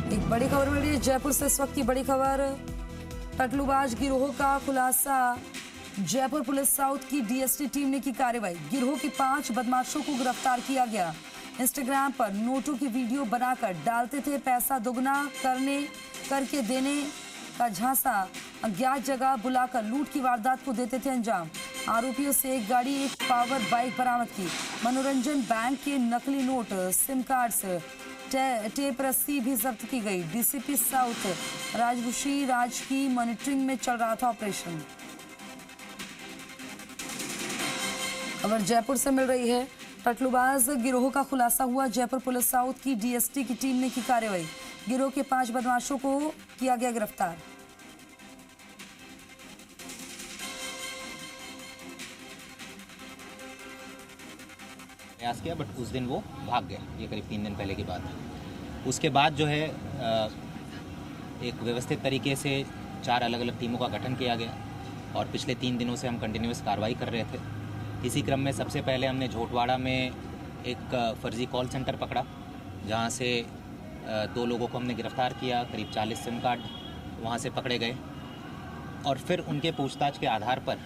एक बड़ी खबर मिली है जयपुर से। इस वक्त की बड़ी खबर, टकलूबाज गिरोह का खुलासा। जयपुर पुलिस साउथ की डीएसटी टीम ने की कार्रवाई। गिरोह के 5 बदमाशों को गिरफ्तार किया गया। इंस्टाग्राम पर नोटों की वीडियो बनाकर डालते थे। पैसा दोगुना करके देने का झांसा, अज्ञात जगह बुलाकर लूट की वारदात को देते थे अंजाम। आरोपियों से एक गाड़ी, एक पावर बाइक बरामद की। मनोरंजन बैंक के नकली नोट, सिम कार्ड्स, टेप रस्सी भी जब्त की गई। डीसीपी साउथ राजवंशी राज की मॉनिटरिंग में चल रहा था ऑपरेशन। खबर जयपुर से मिल रही है। टकलूबाज गिरोह का खुलासा हुआ। जयपुर पुलिस साउथ की डीएसटी की टीम ने की कार्रवाई। गिरोह के 5 बदमाशों को किया गया गिरफ्तार। प्रयास किया बट उस दिन वो भाग गए। ये करीब 3 दिन पहले की बात है। उसके बाद जो है एक व्यवस्थित तरीके से 4 अलग अलग टीमों का गठन किया गया और पिछले 3 दिनों से हम कंटिन्यूस कार्रवाई कर रहे थे। इसी क्रम में सबसे पहले हमने झोटवाड़ा में एक फर्जी कॉल सेंटर पकड़ा, जहां से 2 लोगों को हमने गिरफ्तार किया। करीब 40 सिम कार्ड वहां से पकड़े गए और फिर उनके पूछताछ के आधार पर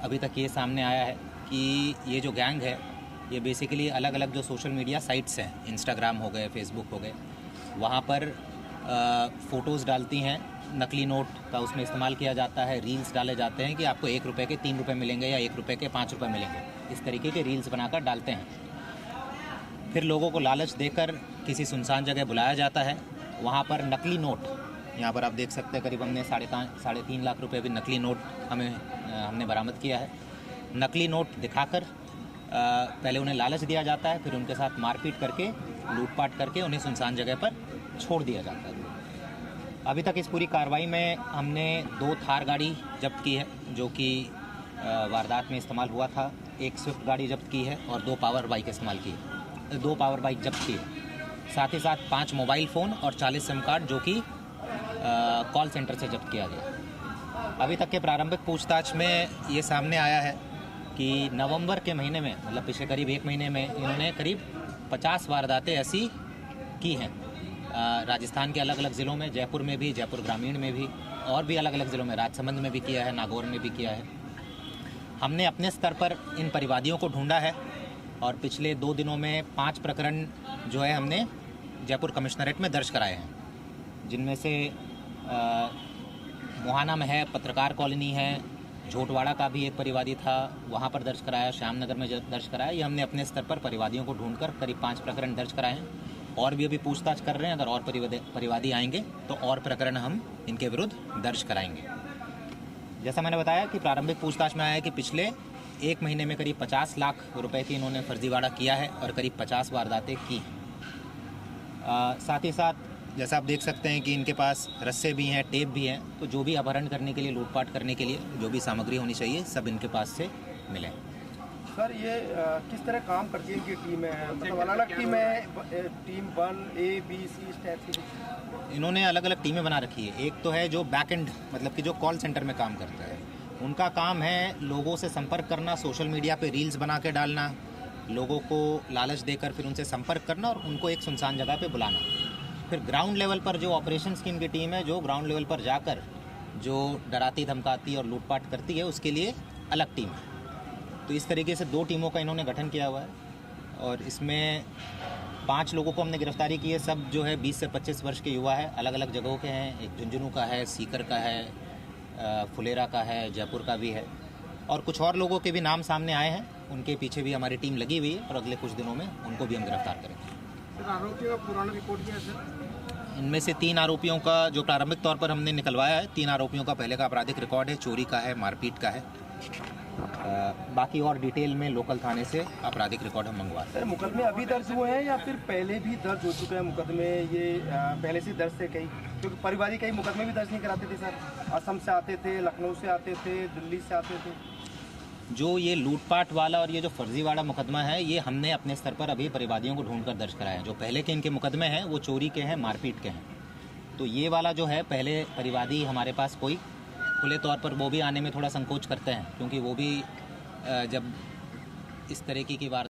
अभी तक ये सामने आया है कि ये जो गैंग है ये बेसिकली अलग अलग जो सोशल मीडिया साइट्स हैं, इंस्टाग्राम हो गए, फेसबुक हो गए, वहाँ पर फ़ोटोज़ डालती हैं। नकली नोट का उसमें इस्तेमाल किया जाता है। रील्स डाले जाते हैं कि आपको 1 रुपये के 3 रुपये मिलेंगे या 1 रुपये के 5 रुपये मिलेंगे। इस तरीके के रील्स बनाकर डालते हैं। फिर लोगों को लालच देकर किसी सुनसान जगह बुलाया जाता है। वहाँ पर नकली नोट, यहाँ पर आप देख सकते हैं, करीब हमने 3.5 लाख रुपये भी नकली नोट हमने बरामद किया है। नकली नोट दिखाकर पहले उन्हें लालच दिया जाता है, फिर उनके साथ मारपीट करके, लूटपाट करके उन्हें सुनसान जगह पर छोड़ दिया जाता है। अभी तक इस पूरी कार्रवाई में हमने 2 थार गाड़ी जब्त की है, जो कि वारदात में इस्तेमाल हुआ था। एक स्विफ्ट गाड़ी जब्त की है और 2 पावर बाइक इस्तेमाल की है, 2 पावर बाइक जब्त की है। साथ ही साथ 5 मोबाइल फ़ोन और 40 सिम कार्ड, जो कि कॉल सेंटर से जब्त किया गया। अभी तक के प्रारंभिक पूछताछ में ये सामने आया है कि नवंबर के महीने में, मतलब पिछले करीब 1 महीने में, इन्होंने करीब 50 वारदातें ऐसी की हैं। राजस्थान के अलग अलग ज़िलों में, जयपुर में भी, जयपुर ग्रामीण में भी, और भी अलग अलग ज़िलों में, राजसमंद में भी किया है, नागौर में भी किया है। हमने अपने स्तर पर इन परिवादियों को ढूंढा है और पिछले 2 दिनों में 5 प्रकरण जो है हमने जयपुर कमिश्नरेट में दर्ज कराए हैं, जिनमें से मोहाना में है, पत्रकार कॉलोनी है, झोटवाड़ा का भी एक परिवादी था, वहाँ पर दर्ज कराया, श्यामनगर में दर्ज कराया। ये हमने अपने स्तर पर परिवादियों को ढूंढकर करीब 5 प्रकरण दर्ज कराए हैं और भी अभी पूछताछ कर रहे हैं। अगर और परिवादी आएंगे तो और प्रकरण हम इनके विरुद्ध दर्ज कराएंगे। जैसा मैंने बताया कि प्रारंभिक पूछताछ में आया है कि पिछले 1 महीने में करीब 50 लाख रुपए की इन्होंने फर्जीवाड़ा किया है और करीब 50 वारदातें की हैं। साथ ही साथ जैसा आप देख सकते हैं कि इनके पास रस्से भी हैं, टेप भी हैं। तो जो भी अपहरण करने के लिए, लूटपाट करने के लिए जो भी सामग्री होनी चाहिए, सब इनके पास से मिले। सर, ये किस तरह काम करती है इनकी टीमें हैं? मतलब अलग अलग टीम है, टीम 1, A, B, C इस टाइप की इन्होंने अलग अलग टीमें बना रखी है। एक तो है जो बैक एंड, मतलब कि जो कॉल सेंटर में काम करता है, उनका काम है लोगों से संपर्क करना, सोशल मीडिया पे रील्स बना के डालना, लोगों को लालच देकर फिर उनसे संपर्क करना और उनको एक सुनसान जगह पे बुलाना। फिर ग्राउंड लेवल पर जो ऑपरेशन स्कीम की टीम है, जो ग्राउंड लेवल पर जाकर जो डराती धमकाती और लूटपाट करती है, उसके लिए अलग टीम है। तो इस तरीके से 2 टीमों का इन्होंने गठन किया हुआ है और इसमें 5 लोगों को हमने गिरफ्तारी की है। सब जो है 20 से 25 वर्ष के युवा है, अलग अलग जगहों के हैं। एक झुंझुनू का है, सीकर का है, फुलेरा का है, जयपुर का भी है और कुछ और लोगों के भी नाम सामने आए हैं। उनके पीछे भी हमारी टीम लगी हुई है और अगले कुछ दिनों में उनको भी हम गिरफ्तार करेंगे। आरोपियों का पुराना रिपोर्ट क्या है सर? इनमें से 3 आरोपियों का जो प्रारंभिक तौर पर हमने निकलवाया है, 3 आरोपियों का पहले का आपराधिक रिकॉर्ड है, चोरी का है, मारपीट का है। बाकी और डिटेल में लोकल थाने से आपराधिक रिकॉर्ड हम मंगवा। सर, मुकदमे अभी दर्ज हुए हैं या फिर पहले भी दर्ज हो चुके हैं मुकदमे? ये पहले से दर्ज थे कई, क्योंकि परिवादी कई मुकदमे भी दर्ज नहीं कराते थे सर। असम से आते थे, लखनऊ से आते थे, दिल्ली से आते थे। जो ये लूटपाट वाला और ये जो फर्जीवाड़ा मुकदमा है, ये हमने अपने स्तर पर अभी परिवादियों को ढूंढकर दर्ज कराया है। जो पहले के इनके मुकदमे हैं वो चोरी के हैं, मारपीट के हैं। तो ये वाला जो है, पहले परिवादी हमारे पास कोई खुले तौर पर वो भी आने में थोड़ा संकोच करते हैं, क्योंकि वो भी जब इस तरीके की वार